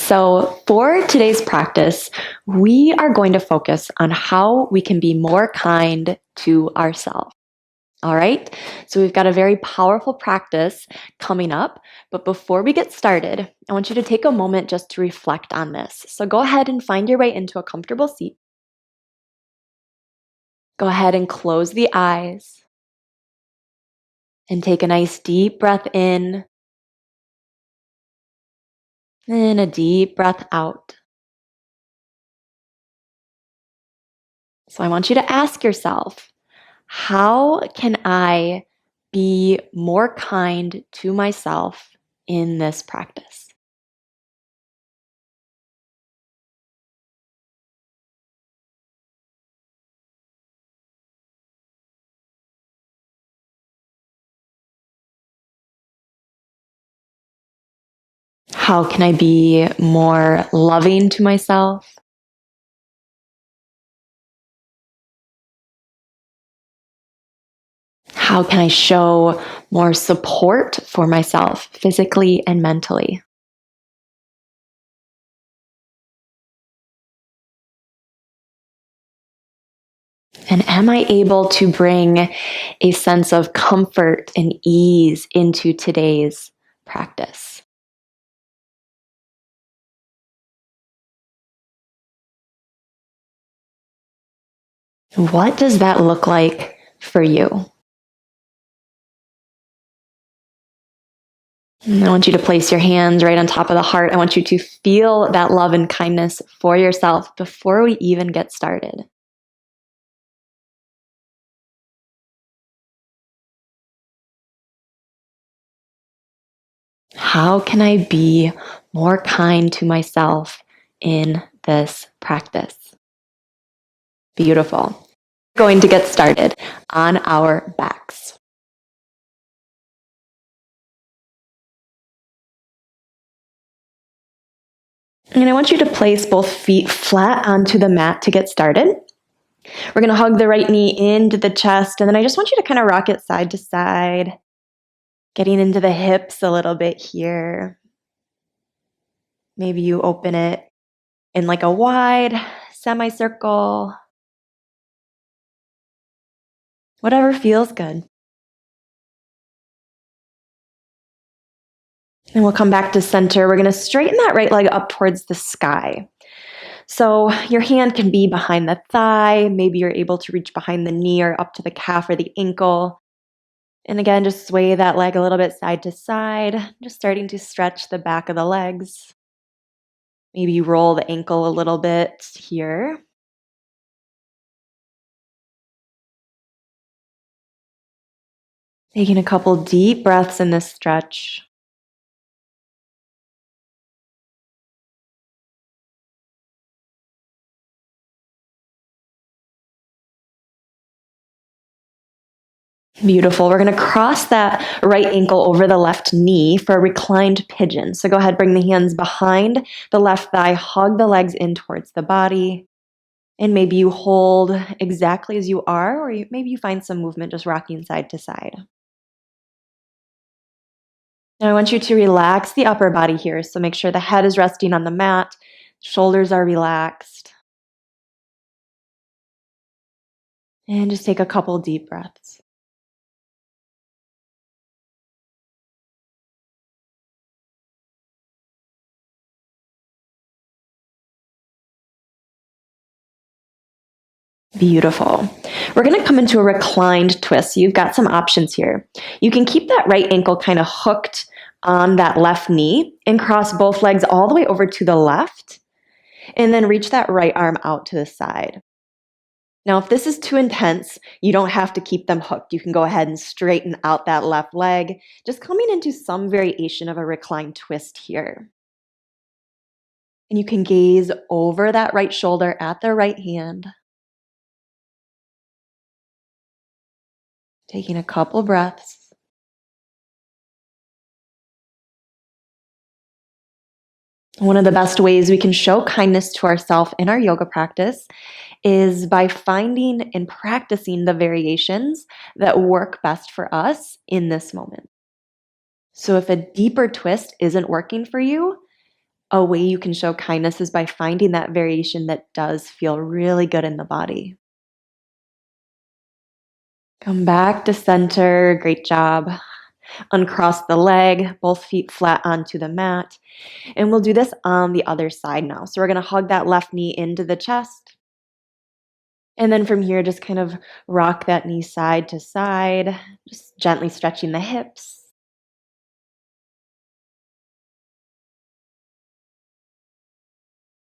So, for today's practice, we are going to focus on how we can be more kind to ourselves. All right. So, we've got a very powerful practice coming up. But before we get started, I want you to take a moment just to reflect on this. So, go ahead and find your way into a comfortable seat. Go ahead and close the eyes and take a nice deep breath in and a deep breath out. So, I want you to ask yourself, how can I be more kind to myself in this practice? How can I be more loving to myself? How can I show more support for myself physically and mentally? And am I able to bring a sense of comfort and ease into today's practice? What does that look like for you? And I want you to place your hands right on top of the heart. I want you to feel that love and kindness for yourself before we even get started. How can I be more kind to myself in this practice? Beautiful. We're going to get started on our backs. And I want you to place both feet flat onto the mat to get started. We're going to hug the right knee into the chest, and then I just want you to kind of rock it side to side, getting into the hips a little bit here. Maybe you open it in like a wide semicircle, whatever feels good. And we'll come back to center. We're going to straighten that right leg up towards the sky. So your hand can be behind the thigh. Maybe you're able to reach behind the knee or up to the calf or the ankle. And again, just sway that leg a little bit side to side, just starting to stretch the back of the legs. Maybe you roll the ankle a little bit here. Taking a couple deep breaths in this stretch. Beautiful. We're going to cross that right ankle over the left knee for a reclined pigeon. So go ahead, bring the hands behind the left thigh, hug the legs in towards the body. And maybe you hold exactly as you are, or maybe you find some movement just rocking side to side. Now I want you to relax the upper body here. So make sure the head is resting on the mat, shoulders are relaxed. And just take a couple deep breaths. Beautiful. We're going to come into a reclined twist. So you've got some options here. You can keep that right ankle kind of hooked on that left knee and cross both legs all the way over to the left, and then reach that right arm out to the side. Now, if this is too intense, you don't have to keep them hooked. You can go ahead and straighten out that left leg, just coming into some variation of a reclined twist here. And you can gaze over that right shoulder at the right hand. Taking a couple breaths. One of the best ways we can show kindness to ourselves in our yoga practice is by finding and practicing the variations that work best for us in this moment. So if a deeper twist isn't working for you, A way you can show kindness is by finding that variation that does feel really good in the body. Come back to center. Great job. Uncross the leg, both feet flat onto the mat. And we'll do this on the other side now. So we're going to hug that left knee into the chest. And then from here, just kind of rock that knee side to side, just gently stretching the hips.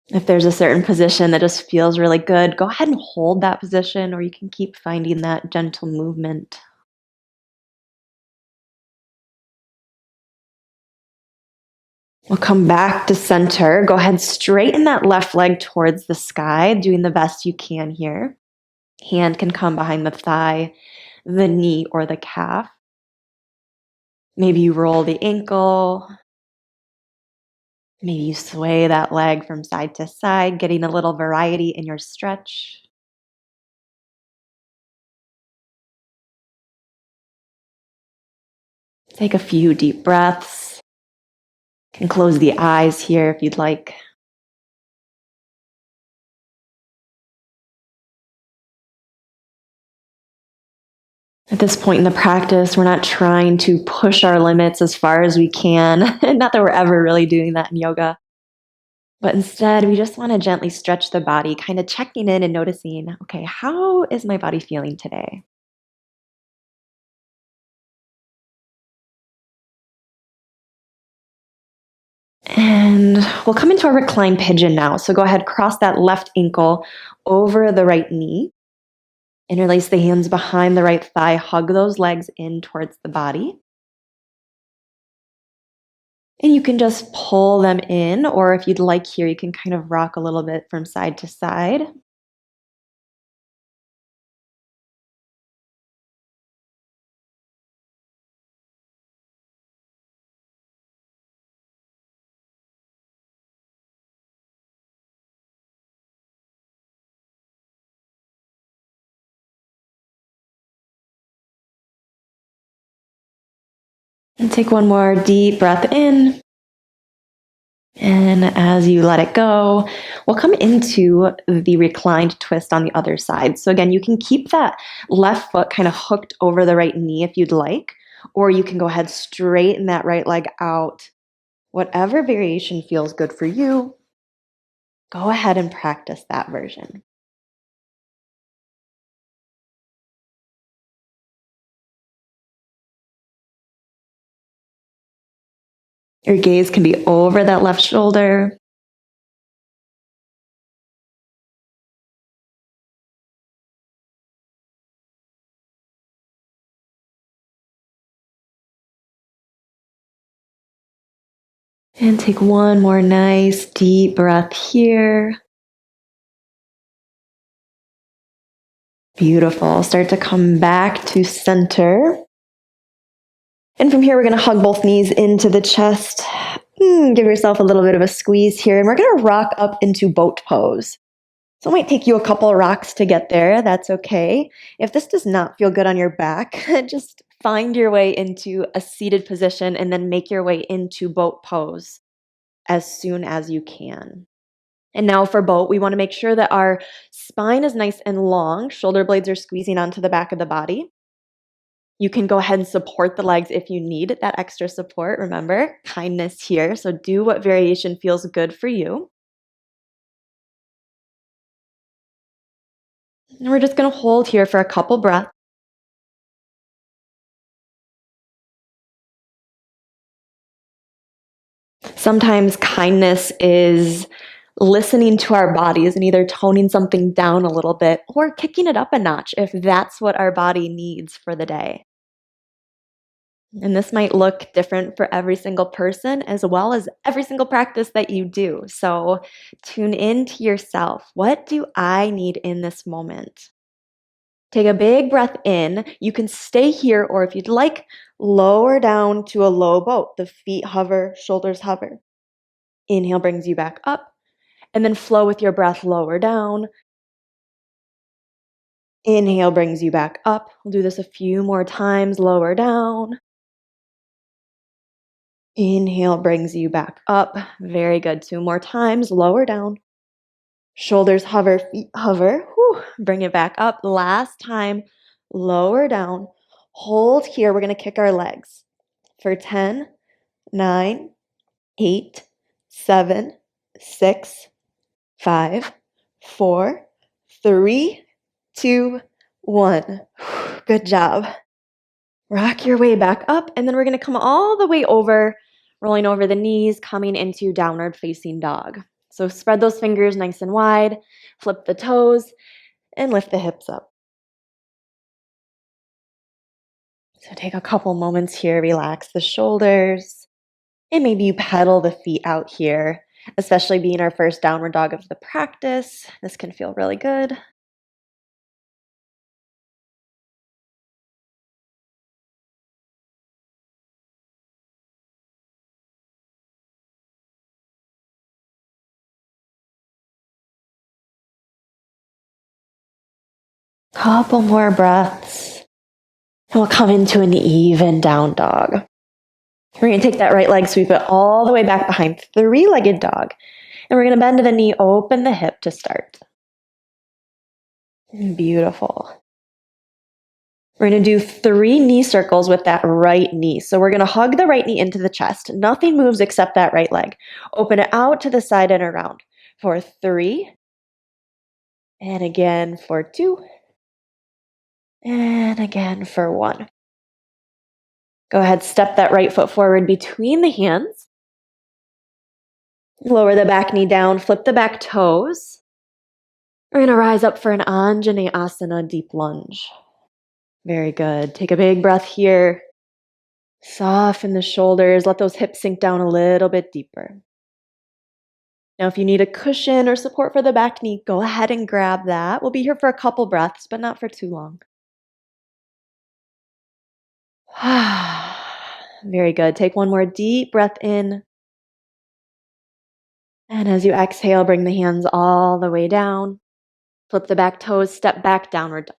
If there's a certain position that just feels really good, go ahead and hold that position, or you can keep finding that gentle movement. We'll come back to center. Go ahead, straighten that left leg towards the sky, doing the best you can here. Hand can come behind the thigh, the knee, or the calf. Maybe you roll the ankle. Maybe you sway that leg from side to side, getting a little variety in your stretch. Take a few deep breaths. You can close the eyes here if you'd like. At this point in the practice, we're not trying to push our limits as far as we can. Not that we're ever really doing that in yoga. But instead, we just want to gently stretch the body, kind of checking in and noticing, okay, how is my body feeling today? And we'll come into a reclined pigeon now. So go ahead, cross that left ankle over the right knee. Interlace the hands behind the right thigh. Hug those legs in towards the body. And you can just pull them in, or if you'd like here, you can kind of rock a little bit from side to side. And take one more deep breath in. And as you let it go, we'll come into the reclined twist on the other side. So, again, you can keep that left foot kind of hooked over the right knee if you'd like, or you can go ahead, straighten that right leg out. Whatever variation feels good for you, go ahead and practice that version. Your gaze can be over that left shoulder. And take one more nice deep breath here. Beautiful. Start to come back to center. And from here, we're going to hug both knees into the chest. Give yourself a little bit of a squeeze here. And we're going to rock up into boat pose. So it might take you a couple of rocks to get there. That's okay. If this does not feel good on your back, just find your way into a seated position and then make your way into boat pose as soon as you can. And now for boat, we want to make sure that our spine is nice and long. Shoulder blades are squeezing onto the back of the body. You can go ahead and support the legs if you need that extra support. Remember, kindness here. So do what variation feels good for you. And we're just going to hold here for a couple breaths. Sometimes kindness is listening to our bodies and either toning something down a little bit or kicking it up a notch if that's what our body needs for the day. And this might look different for every single person as well as every single practice that you do. So tune in to yourself. What do I need in this moment? Take a big breath in. You can stay here, or if you'd like, lower down to a low boat. The feet hover, shoulders hover. Inhale brings you back up, and then flow with your breath lower down. Inhale brings you back up. We'll do this a few more times, lower down. Inhale brings you back up. Very good. 2 more times. Lower down. Shoulders hover, feet hover. Whew. Bring it back up. Last time. Lower down. Hold here. We're going to kick our legs for 10, 9, 8, 7, 6, 5, 4, 3, 2, 1. Good job. Rock your way back up, and then we're going to come all the way over, rolling over the knees, coming into downward facing dog. So spread those fingers nice and wide, flip the toes, and lift the hips up. So take a couple moments here, relax the shoulders, and maybe you pedal the feet out here, especially being our first downward dog of the practice. This can feel really good. Couple more breaths. And we'll come into an even down dog. We're going to take that right leg, sweep it all the way back behind, three-legged dog. And we're going to bend the knee, open the hip to start. Beautiful. We're going to do 3 knee circles with that right knee. So we're going to hug the right knee into the chest. Nothing moves except that right leg. Open it out to the side and around for 3. And again for 2. And again for 1. Go ahead, step that right foot forward between the hands. Lower the back knee down, flip the back toes. We're going to rise up for an Anjaneyasana deep lunge. Very good. Take a big breath here. Soften the shoulders. Let those hips sink down a little bit deeper. Now, if you need a cushion or support for the back knee, go ahead and grab that. We'll be here for a couple breaths, but not for too long. Very good. Take one more deep breath in. And as you exhale, bring the hands all the way down. Flip the back toes, step back, downward dog.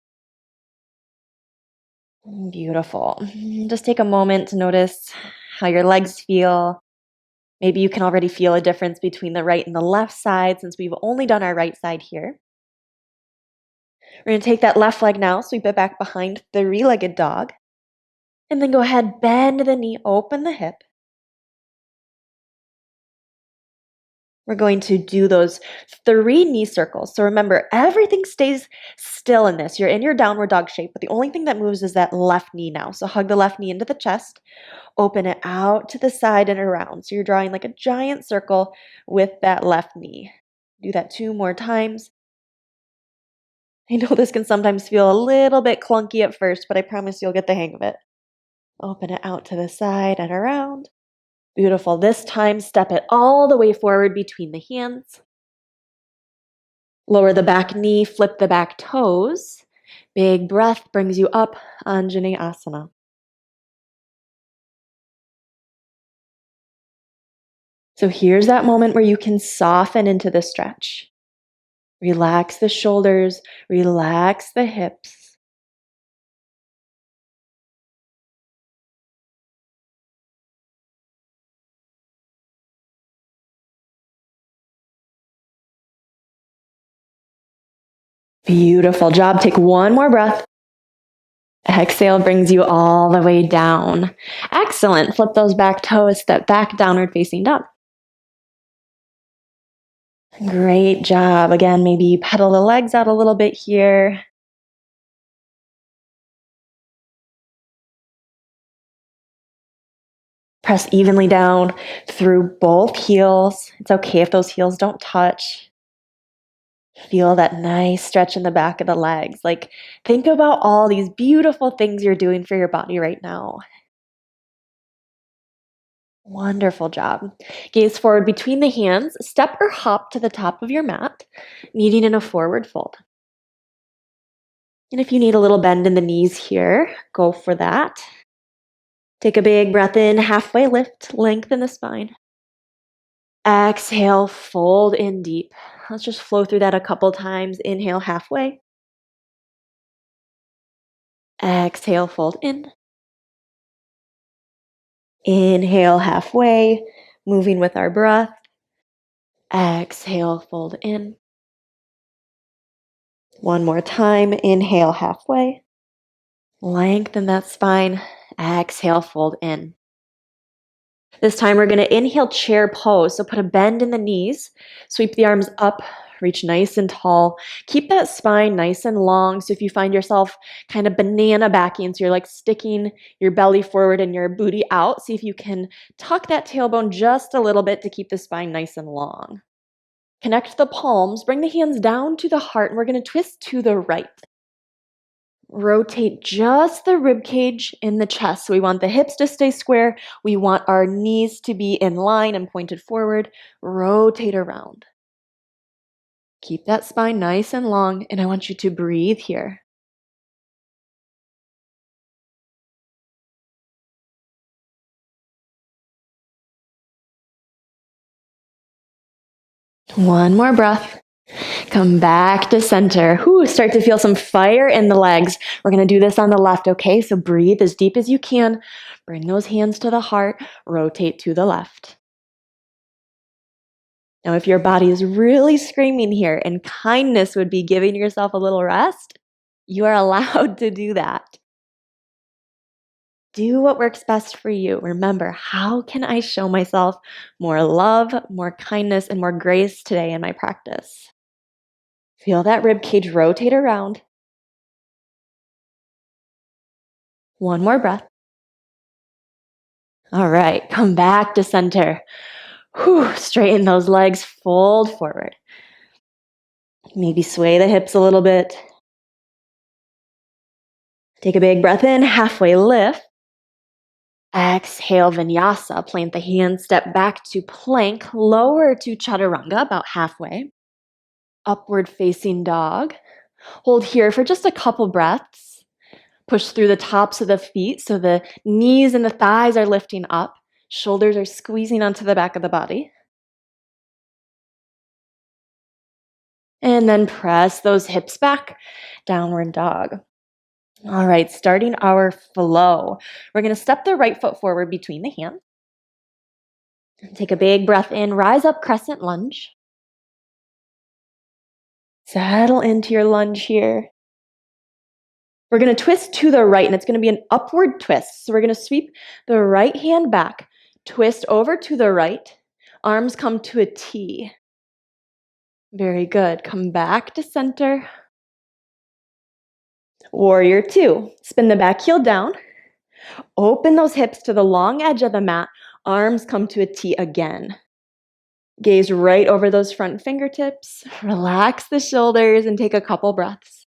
Beautiful. Just take a moment to notice how your legs feel. Maybe you can already feel a difference between the right and the left side since we've only done our right side here. We're going to take that left leg now, sweep it back behind, three-legged dog. And then go ahead, bend the knee, open the hip. We're going to do those 3 knee circles. So remember, everything stays still in this. You're in your downward dog shape, but the only thing that moves is that left knee now. So hug the left knee into the chest, open it out to the side and around. So you're drawing like a giant circle with that left knee. Do that 2 more times. I know this can sometimes feel a little bit clunky at first, but I promise you'll get the hang of it. Open it out to the side and around. Beautiful. This time, step it all the way forward between the hands. Lower the back knee, flip the back toes. Big breath brings you up, Anjaneyasana. So here's that moment where you can soften into the stretch. Relax the shoulders, relax the hips. Beautiful job. Take one more breath. Exhale brings you all the way down. Excellent. Flip those back toes, step back, downward facing dog. Great job. Again, maybe you pedal the legs out a little bit here. Press evenly down through both heels. It's okay if those heels don't touch. Feel that nice stretch in the back of the legs. Like, think about all these beautiful things you're doing for your body right now. Wonderful job. Gaze forward between the hands. Step or hop to the top of your mat, meeting in a forward fold. And if you need a little bend in the knees here, go for that. Take a big breath in, halfway lift, lengthen the spine. Exhale, fold in deep. Let's just flow through that a couple times. Inhale, halfway. Exhale, fold in. Inhale halfway, moving with our breath. Exhale, fold in. One more time. Inhale halfway. Lengthen that spine. Exhale, fold in. This time we're going to inhale chair pose. So put a bend in the knees. Sweep the arms up. Reach nice and tall. Keep that spine nice and long. So if you find yourself kind of banana backing, so you're like sticking your belly forward and your booty out, see if you can tuck that tailbone just a little bit to keep the spine nice and long. Connect the palms. Bring the hands down to the heart, and we're going to twist to the right. Rotate just the rib cage in the chest. So we want the hips to stay square. We want our knees to be in line and pointed forward. Rotate around. Keep that spine nice and long, and I want you to breathe here. One more breath. Come back to center. Start to feel some fire in the legs. We're going to do this on the left, okay? So breathe as deep as you can. Bring those hands to the heart. Rotate to the left. Now, if your body is really screaming here and kindness would be giving yourself a little rest, you are allowed to do that. Do what works best for you. Remember, how can I show myself more love, more kindness, and more grace today in my practice? Feel that rib cage rotate around. One more breath. All right, come back to center. Straighten those legs, fold forward. Maybe sway the hips a little bit. Take a big breath in, halfway lift. Exhale, Vinyasa. Plant the hands, step back to plank, lower to Chaturanga, about halfway. Upward facing dog. Hold here for just a couple breaths. Push through the tops of the feet so the knees and the thighs are lifting up. Shoulders are squeezing onto the back of the body. And then press those hips back, downward dog. All right, starting our flow. We're going to step the right foot forward between the hands. Take a big breath in, rise up, crescent lunge. Settle into your lunge here. We're going to twist to the right, and it's going to be an upward twist. So we're going to sweep the right hand back, twist over to the right. Arms come to a T. Very good. Come back to center. Warrior two. Spin the back heel down. Open those hips to the long edge of the mat. Arms come to a T again. Gaze right over those front fingertips. Relax the shoulders and take a couple breaths.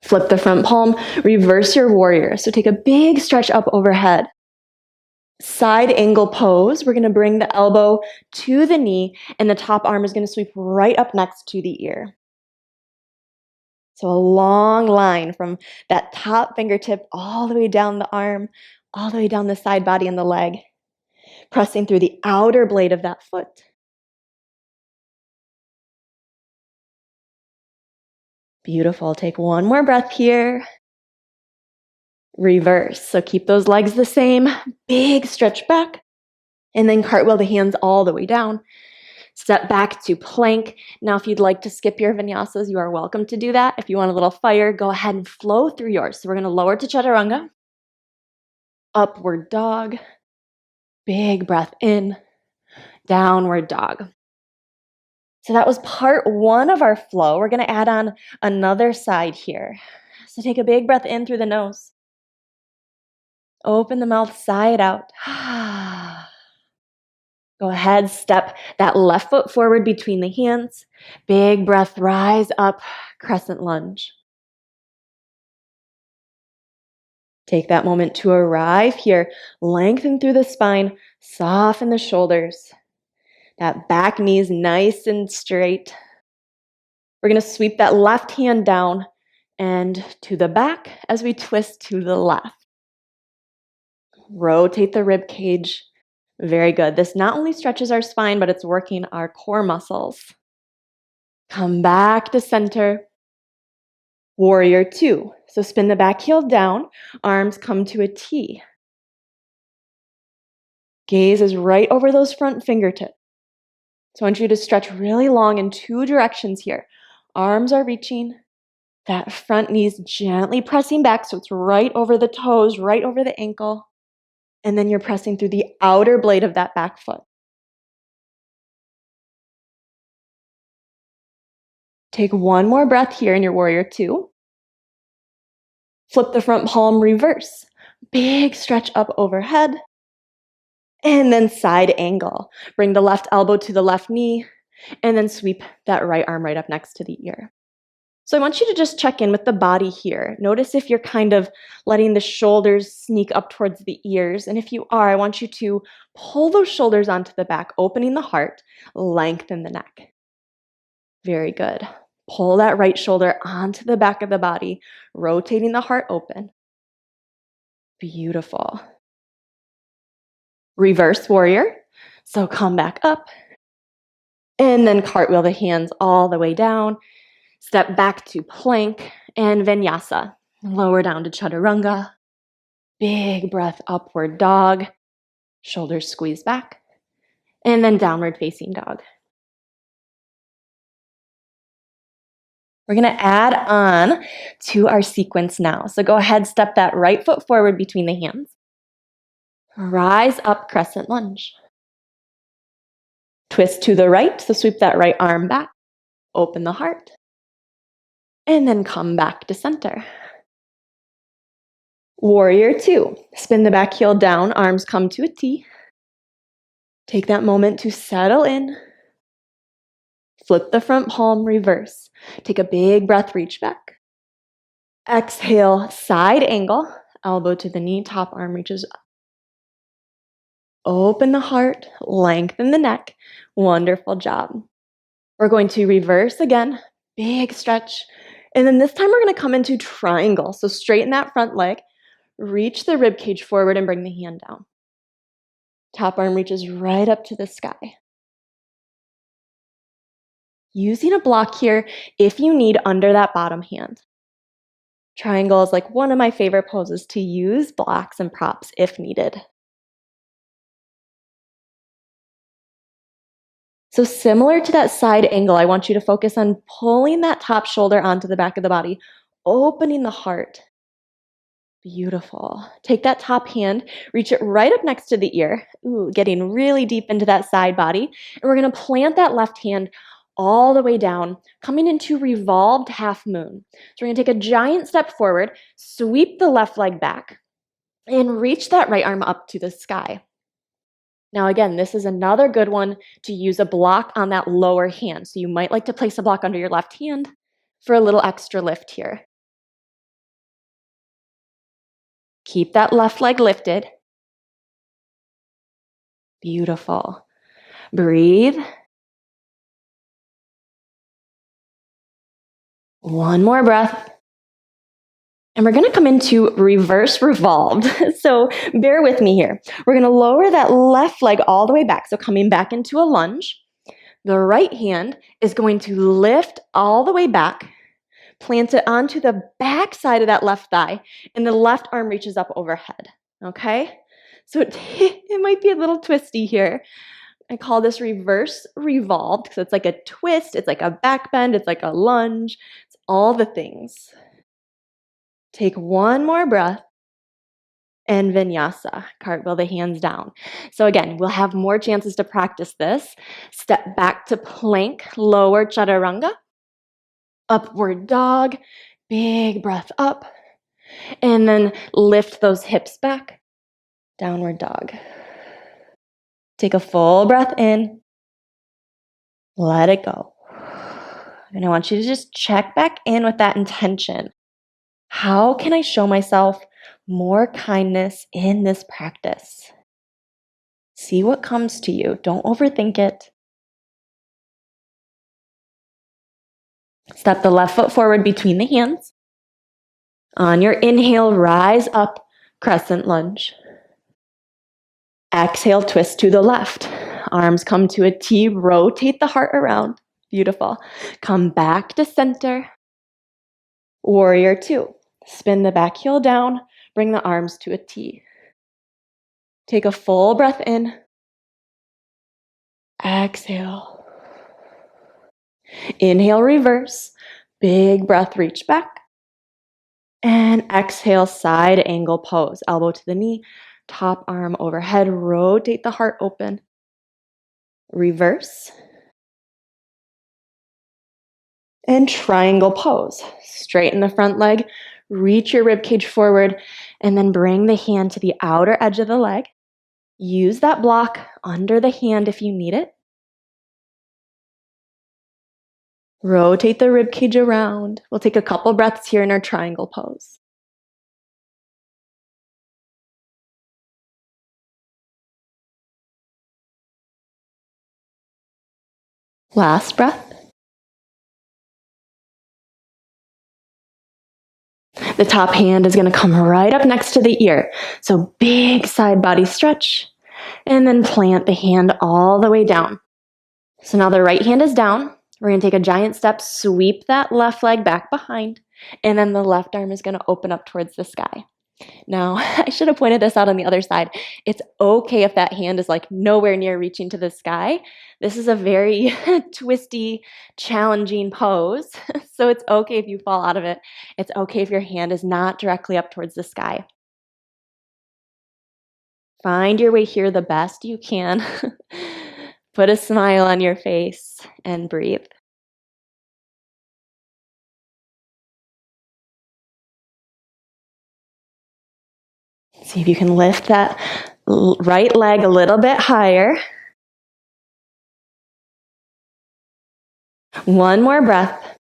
Flip the front palm, reverse your warrior. So take a big stretch up overhead. Side angle pose. We're going to bring the elbow to the knee, and the top arm is going to sweep right up next to the ear. So a long line from that top fingertip all the way down the arm, all the way down the side body and the leg, pressing through the outer blade of that foot. Beautiful. Take one more breath here. Reverse. So keep those legs the same. Big stretch back. And then cartwheel the hands all the way down. Step back to plank. Now, if you'd like to skip your vinyasas, you are welcome to do that. If you want a little fire, go ahead and flow through yours. So we're going to lower to Chaturanga. Upward dog. Big breath in. Downward dog. So that was part one of our flow. We're going to add on another side here. So take a big breath in through the nose. Open the mouth, sigh it out. Go ahead, step that left foot forward between the hands. Big breath, rise up, crescent lunge. Take that moment to arrive here. Lengthen through the spine, soften the shoulders. That back knee's nice and straight. We're going to sweep that left hand down and to the back as we twist to the left. Rotate the rib cage. Very good. This not only stretches our spine, but it's working our core muscles. Come back to center. Warrior two. So spin the back heel down, arms come to a T. Gaze is right over those front fingertips. So I want you to stretch really long in two directions here. Arms are reaching, that front knee's gently pressing back so it's right over the toes, right over the ankle. And then you're pressing through the outer blade of that back foot. Take one more breath here in your warrior two. Flip the front palm reverse. Big stretch up overhead. And then side angle. Bring the left elbow to the left knee. And then sweep that right arm right up next to the ear. So I want you to just check in with the body here. Notice if you're kind of letting the shoulders sneak up towards the ears. And if you are, I want you to pull those shoulders onto the back, opening the heart, lengthen the neck. Very good. Pull that right shoulder onto the back of the body, rotating the heart open. Beautiful. Reverse warrior. So come back up. And then cartwheel the hands all the way down. Step back to plank and vinyasa. Lower down to chaturanga. Big breath, upward dog. Shoulders squeeze back. And then downward facing dog. We're going to add on to our sequence now. So go ahead, step that right foot forward between the hands. Rise up, crescent lunge. Twist to the right, so sweep that right arm back. Open the heart. And then come back to center. Warrior two. Spin the back heel down, arms come to a T. Take that moment to settle in. Flip the front palm, reverse. Take a big breath, reach back. Exhale, side angle. Elbow to the knee, top arm reaches up. Open the heart, lengthen the neck. Wonderful job. We're going to reverse again. Big stretch. And then this time we're going to come into triangle. So straighten that front leg. Reach the rib cage forward and bring the hand down. Top arm reaches right up to the sky. Using a block here if you need under that bottom hand. Triangle is like one of my favorite poses to use blocks and props if needed. So similar to that side angle, I want you to focus on pulling that top shoulder onto the back of the body, opening the heart. Beautiful. Take that top hand, reach it right up next to the ear. Ooh, getting really deep into that side body. And we're going to plant that left hand all the way down, coming into revolved half moon. So we're going to take a giant step forward, sweep the left leg back, and reach that right arm up to the sky. Now again, this is another good one to use a block on that lower hand. So you might like to place a block under your left hand for a little extra lift here. Keep that left leg lifted. Beautiful. Breathe. One more breath. And we're going to come into reverse revolved. So bear with me here. We're going to lower that left leg all the way back. So coming back into a lunge. The right hand is going to lift all the way back, plant it onto the back side of that left thigh, and the left arm reaches up overhead. Okay? So it might be a little twisty here. I call this reverse revolved because it's like a twist, it's like a back bend, it's like a lunge, it's all the things. Take one more breath and vinyasa, cartwheel the hands down. So again, we'll have more chances to practice this. Step back to plank, lower chaturanga, upward dog, big breath up, and then lift those hips back, downward dog. Take a full breath in, let it go. And I want you to just check back in with that intention. How can I show myself more kindness in this practice? See what comes to you. Don't overthink it. Step the left foot forward between the hands. On your inhale, rise up, crescent lunge. Exhale, twist to the left. Arms come to a T, rotate the heart around. Beautiful. Come back to center. Warrior two. Spin the back heel down. Bring the arms to a T. Take a full breath in. Exhale. Inhale, reverse. Big breath, reach back. And exhale, side angle pose. Elbow to the knee, top arm overhead. Rotate the heart open. Reverse. And triangle pose. Straighten the front leg. Reach your rib cage forward. And then bring the hand to the outer edge of the leg. Use that block under the hand if you need it. Rotate the rib cage around. We'll take a couple breaths here in our triangle pose. Last breath. The top hand is going to come right up next to the ear. So big side body stretch. And then plant the hand all the way down. So now the right hand is down. We're going to take a giant step, sweep that left leg back behind, and then the left arm is going to open up towards the sky. Now, I should have pointed this out on the other side. It's okay if that hand is like nowhere near reaching to the sky. This is a very twisty, challenging pose. So it's okay if you fall out of it. It's okay if your hand is not directly up towards the sky. Find your way here the best you can. Put a smile on your face and breathe. See if you can lift that right leg a little bit higher. One more breath.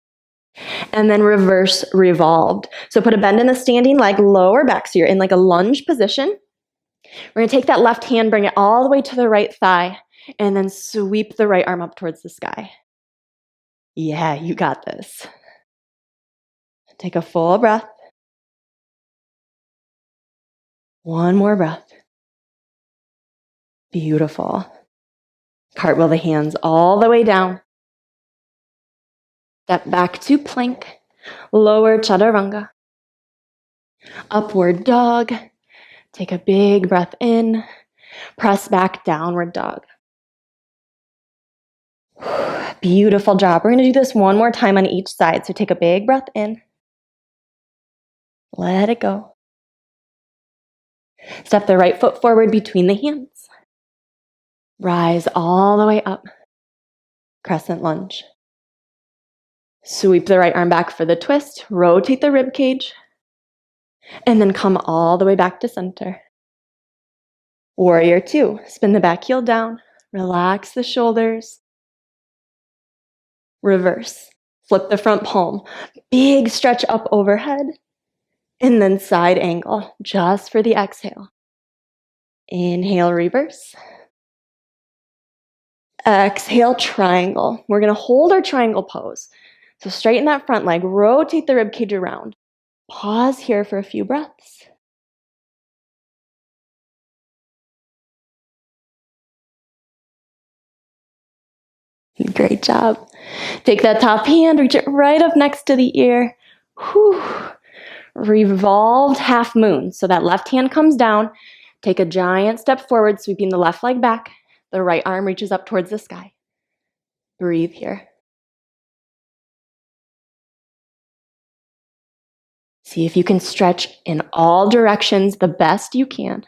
And then reverse revolved. So put a bend in the standing leg, lower back. So you're in like a lunge position. We're going to take that left hand, bring it all the way to the right thigh, and then sweep the right arm up towards the sky. Yeah, you got this. Take a full breath. One more breath. Beautiful. Cartwheel the hands all the way down. Step back to plank. Lower chaturanga. Upward dog. Take a big breath in. Press back, downward dog. Beautiful job. We're going to do this one more time on each side. So take a big breath in. Let it go. Step the right foot forward between the hands. Rise all the way up. Crescent lunge. Sweep the right arm back for the twist. Rotate the rib cage. And then come all the way back to center. Warrior two. Spin the back heel down. Relax the shoulders. Reverse. Flip the front palm. Big stretch up overhead. And then side angle, just for the exhale. Inhale, reverse. Exhale, triangle. We're going to hold our triangle pose. So straighten that front leg, rotate the rib cage around. Pause here for a few breaths. Great job. Take that top hand, reach it right up next to the ear. Whew. Revolved half moon. So that left hand comes down. Take a giant step forward, sweeping the left leg back. The right arm reaches up towards the sky. Breathe here. See if you can stretch in all directions the best you can.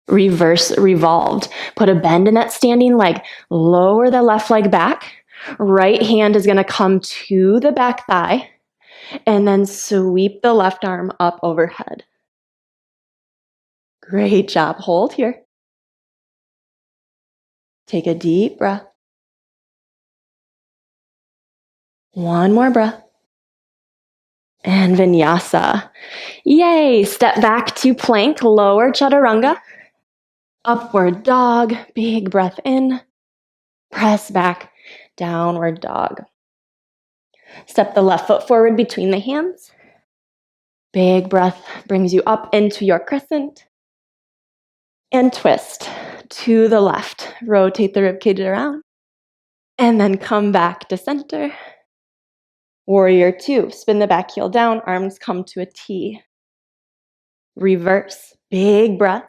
Reverse revolved. Put a bend in that standing leg. Lower the left leg back. Right hand is going to come to the back thigh. And then sweep the left arm up overhead. Great job. Hold here. Take a deep breath. One more breath. And Vinyasa. Yay! Step back to plank, lower chaturanga. Upward dog, big breath in. Press back, downward dog. Step the left foot forward between the hands. Big breath brings you up into your crescent. And twist to the left. Rotate the ribcage around. And then come back to center. Warrior two. Spin the back heel down. Arms come to a T. Reverse. Big breath.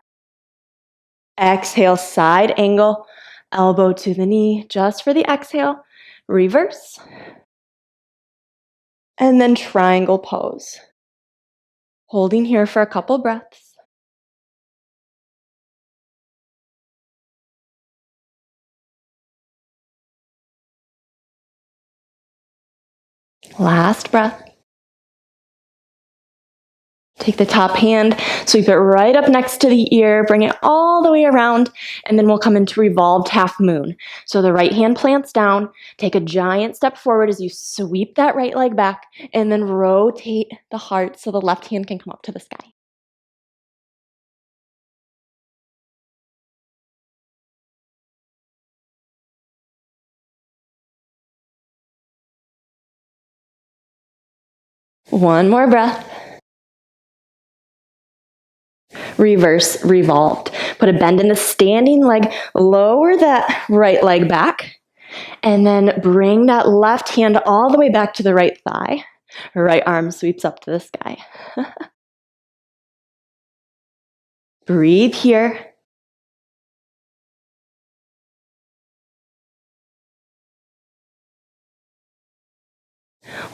Exhale, side angle. Elbow to the knee. Just for the exhale. Reverse. And then triangle pose. Holding here for a couple breaths. Last breath. Take the top hand, sweep it right up next to the ear, bring it all the way around, and then we'll come into revolved half moon. So the right hand plants down, take a giant step forward as you sweep that right leg back, and then rotate the heart so the left hand can come up to the sky. One more breath. Reverse, revolved. Put a bend in the standing leg, lower that right leg back, and then bring that left hand all the way back to the right thigh. Right arm sweeps up to the sky. Breathe here.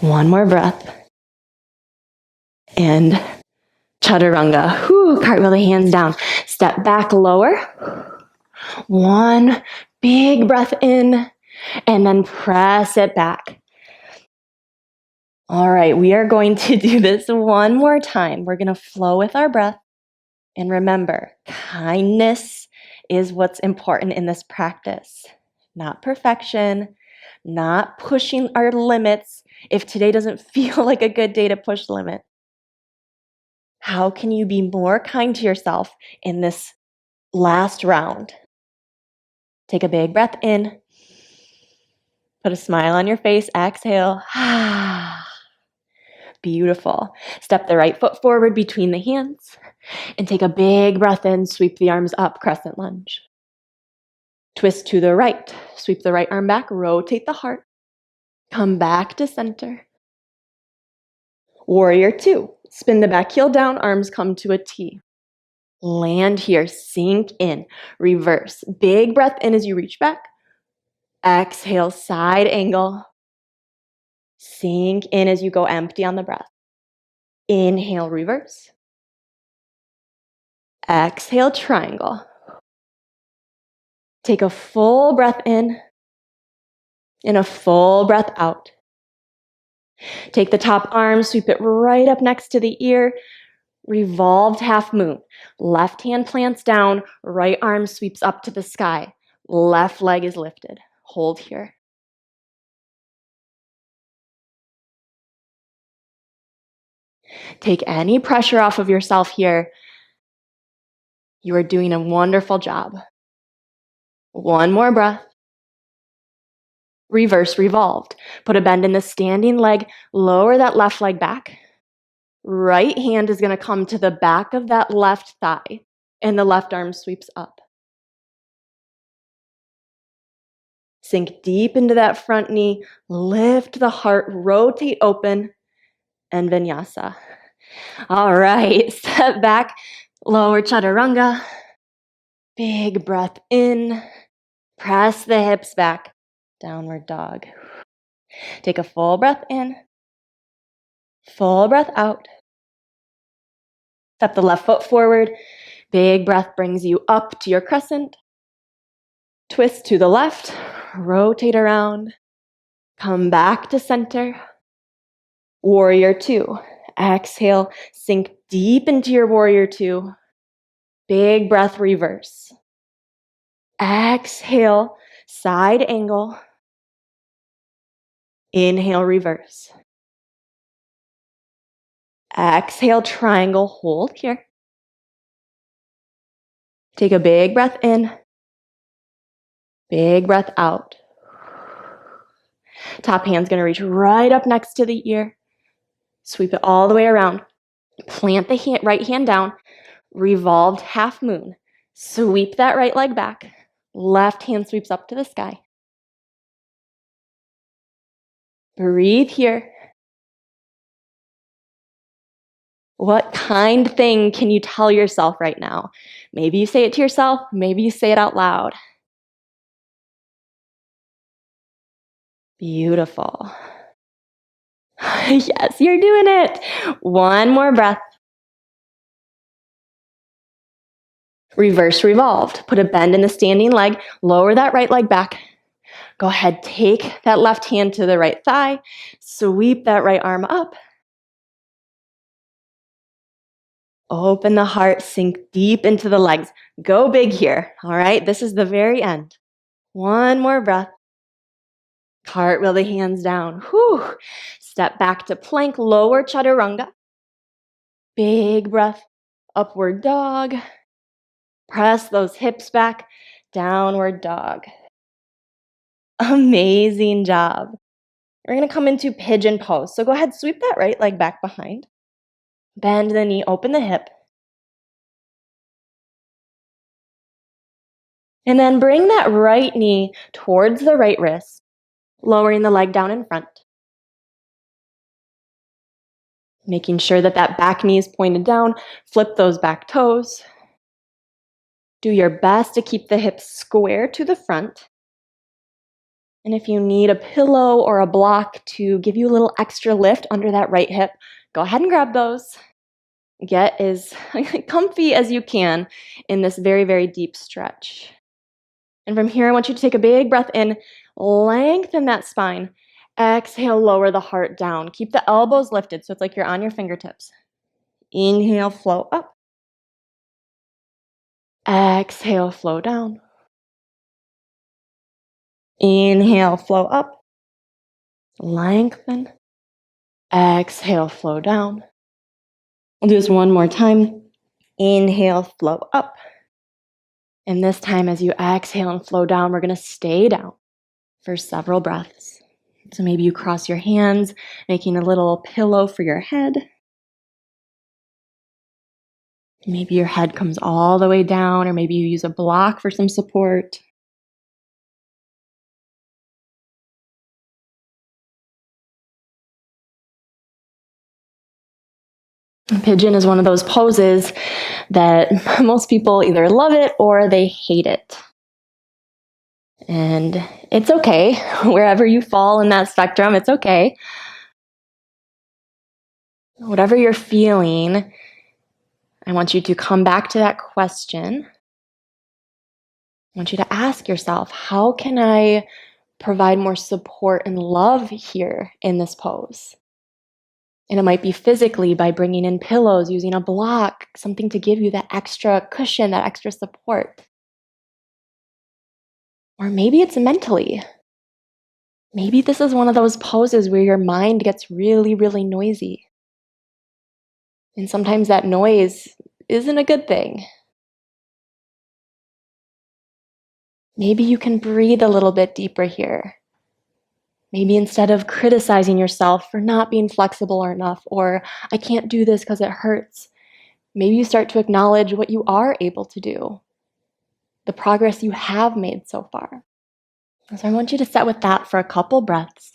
One more breath. And chaturanga. Cartwheel the hands down. Step back lower. One big breath in, and then press it back. All right, we are going to do this one more time. We're going to flow with our breath. And remember, kindness is what's important in this practice. Not perfection, not pushing our limits. If today doesn't feel like a good day to push the limit, how can you be more kind to yourself in this last round? Take a big breath in. Put a smile on your face. Exhale. Beautiful. Step the right foot forward between the hands and take a big breath in. Sweep the arms up, crescent lunge. Twist to the right. Sweep the right arm back. Rotate the heart. Come back to center. Warrior two. Spin the back heel down. Arms come to a T. Land here. Sink in. Reverse. Big breath in as you reach back. Exhale, side angle. Sink in as you go empty on the breath. Inhale, reverse. Exhale, triangle. Take a full breath in and a full breath out. Take the top arm, sweep it right up next to the ear. Revolved half moon. Left hand plants down, right arm sweeps up to the sky. Left leg is lifted. Hold here. Take any pressure off of yourself here. You are doing a wonderful job. One more breath. Reverse, revolved. Put a bend in the standing leg. Lower that left leg back. Right hand is going to come to the back of that left thigh, and the left arm sweeps up. Sink deep into that front knee. Lift the heart. Rotate open. And vinyasa. All right. Step back. Lower chaturanga. Big breath in. Press the hips back. Downward dog. Take a full breath in. Full breath out. Step the left foot forward. Big breath brings you up to your crescent. Twist to the left. Rotate around. Come back to center. Warrior two. Exhale. Sink deep into your warrior two. Big breath, reverse. Exhale. Side angle. Inhale, reverse. Exhale, triangle. Hold here. Take a big breath in. Big breath out. Top hand's going to reach right up next to the ear. Sweep it all the way around. Plant the right hand down. Revolved half moon. Sweep that right leg back. Left hand sweeps up to the sky. Breathe here. What kind thing can you tell yourself right now? Maybe you say it to yourself, maybe you say it out loud. Beautiful. Yes, you're doing it. One more breath. Reverse revolved. Put a bend in the standing leg. Lower that right leg back. Go ahead, take that left hand to the right thigh. Sweep that right arm up. Open the heart, sink deep into the legs. Go big here, all right? This is the very end. One more breath. Cartwheel the hands down. Whew. Step back to plank, lower chaturanga. Big breath. Upward dog. Press those hips back. Downward dog. Amazing job. We're going to come into pigeon pose. So go ahead, sweep that right leg back behind. Bend the knee, open the hip. And then bring that right knee towards the right wrist, lowering the leg down in front. Making sure that that back knee is pointed down. Flip those back toes. Do your best to keep the hips square to the front. And if you need a pillow or a block to give you a little extra lift under that right hip, go ahead and grab those. Get as comfy as you can in this very, very deep stretch. And from here, I want you to take a big breath in, lengthen that spine. Exhale, lower the heart down. Keep the elbows lifted so it's like you're on your fingertips. Inhale, flow up. Exhale, flow down. Inhale, flow up. Lengthen. Exhale, flow down. We'll do this one more time. Inhale, flow up. And this time, as you exhale and flow down, we're going to stay down for several breaths. So maybe you cross your hands, making a little pillow for your head. Maybe your head comes all the way down, or maybe you use a block for some support. Pigeon is one of those poses that most people either love it or they hate it. And it's okay. Wherever you fall in that spectrum, it's okay. Whatever you're feeling, I want you to come back to that question. I want you to ask yourself, how can I provide more support and love here in this pose? And it might be physically by bringing in pillows, using a block, something to give you that extra cushion, that extra support. Or maybe it's mentally. Maybe this is one of those poses where your mind gets really, really noisy. And sometimes that noise isn't a good thing. Maybe you can breathe a little bit deeper here. Maybe instead of criticizing yourself for not being flexible enough, or I can't do this because it hurts, maybe you start to acknowledge what you are able to do, the progress you have made so far. So I want you to sit with that for a couple breaths.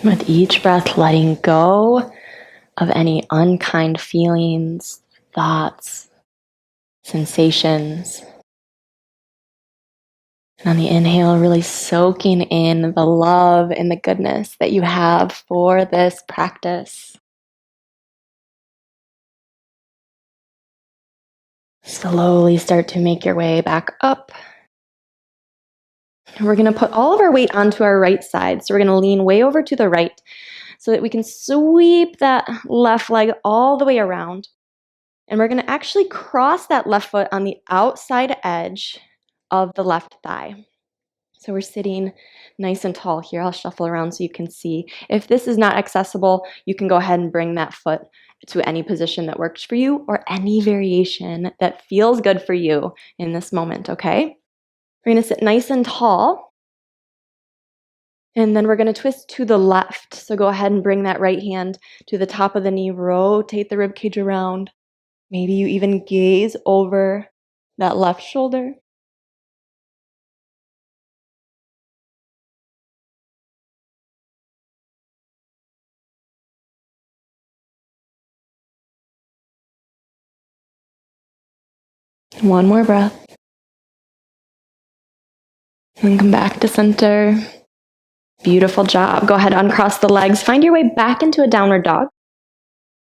With each breath, letting go of any unkind feelings, thoughts, sensations. And on the inhale, really soaking in the love and the goodness that you have for this practice. Slowly start to make your way back up. We're going to put all of our weight onto our right side. So we're going to lean way over to the right so that we can sweep that left leg all the way around. And we're going to actually cross that left foot on the outside edge of the left thigh. So we're sitting nice and tall here. I'll shuffle around so you can see. If this is not accessible, you can go ahead and bring that foot to any position that works for you or any variation that feels good for you in this moment, okay? We're going to sit nice and tall. And then we're going to twist to the left. So go ahead and bring that right hand to the top of the knee. Rotate the ribcage around. Maybe you even gaze over that left shoulder. One more breath. And come back to center. Beautiful job. Go ahead, uncross the legs. Find your way back into a downward dog.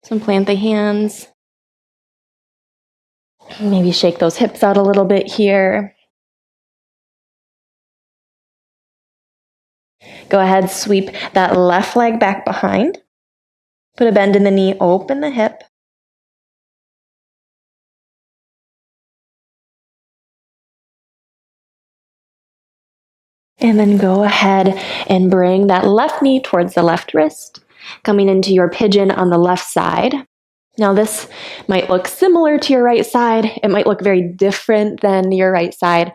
So plant the hands. Maybe shake those hips out a little bit here. Go ahead, sweep that left leg back behind. Put a bend in the knee, open the hip. And then go ahead and bring that left knee towards the left wrist, coming into your pigeon on the left side. Now this might look similar to your right side. It might look very different than your right side.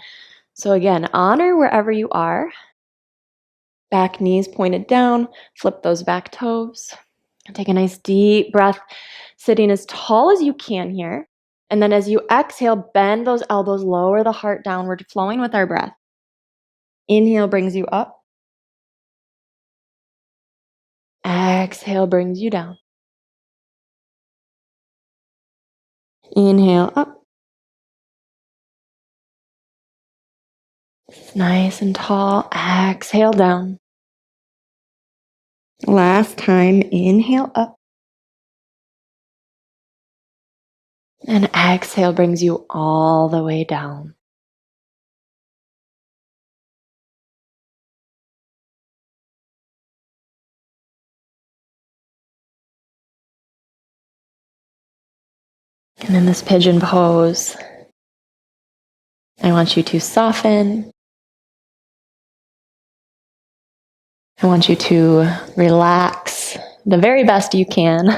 So again, honor wherever you are. Back knees pointed down, flip those back toes. Take a nice deep breath, sitting as tall as you can here. And then as you exhale, bend those elbows, lower the heart downward, flowing with our breath. Inhale brings you up. Exhale brings you down. Inhale up. Nice and tall. Exhale down. Last time, inhale up. And exhale brings you all the way down. And in this pigeon pose, I want you to soften. I want you to relax the very best you can.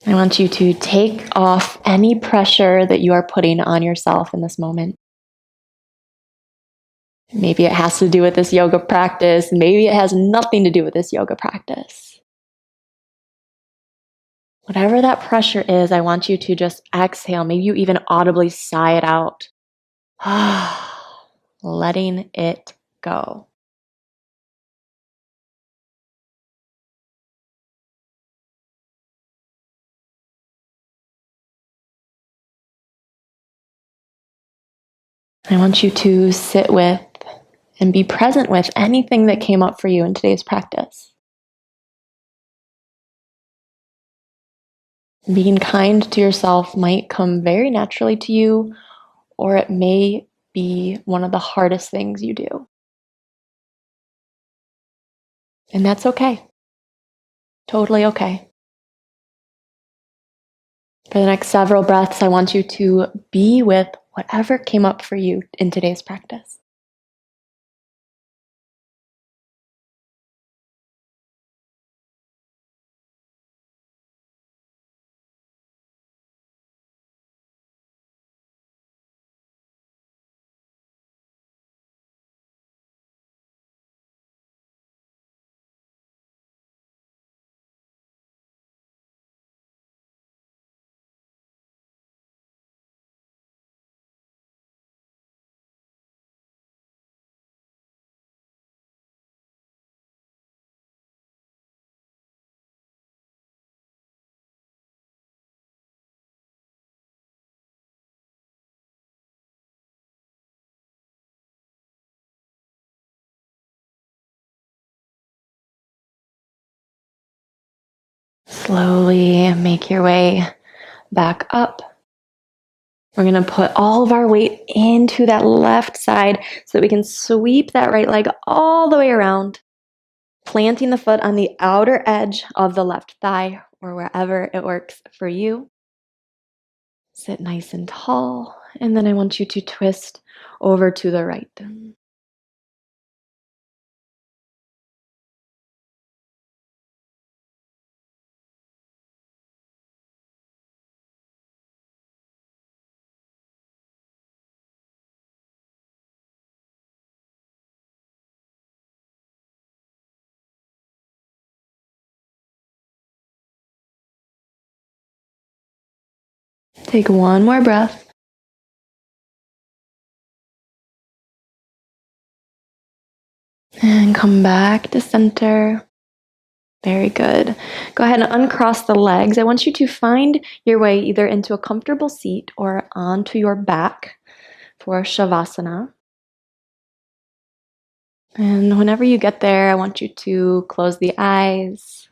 I want you to take off any pressure that you are putting on yourself in this moment. Maybe it has to do with this yoga practice. Maybe it has nothing to do with this yoga practice. Whatever that pressure is, I want you to just exhale. Maybe you even audibly sigh it out. Letting it go. I want you to sit with and be present with anything that came up for you in today's practice. Being kind to yourself might come very naturally to you, or it may be one of the hardest things you do. And that's okay. Totally okay. For the next several breaths, I want you to be with whatever came up for you in today's practice. Slowly make your way back up. We're going to put all of our weight into that left side so that we can sweep that right leg all the way around, planting the foot on the outer edge of the left thigh or wherever it works for you. Sit nice and tall, and then I want you to twist over to the right. Take one more breath. And come back to center. Very good. Go ahead and uncross the legs. I want you to find your way either into a comfortable seat or onto your back for Shavasana. And whenever you get there, I want you to close the eyes.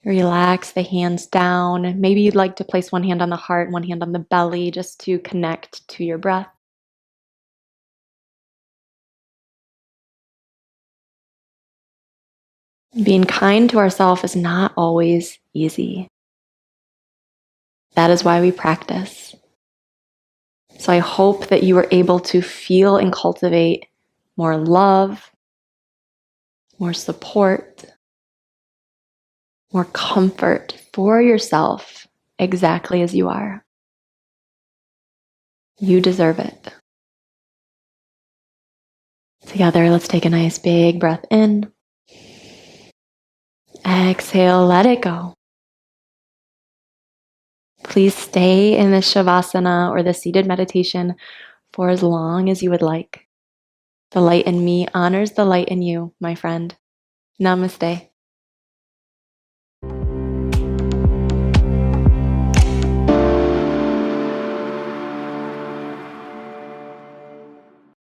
Relax the hands down. Maybe you'd like to place one hand on the heart, one hand on the belly, just to connect to your breath. Being kind to ourselves is not always easy. That is why we practice. So I hope that you are able to feel and cultivate more love, more support, more comfort for yourself exactly as you are. You deserve it. Together, let's take a nice big breath in. Exhale, let it go. Please stay in this Shavasana or the seated meditation for as long as you would like. The light in me honors the light in you, my friend. Namaste.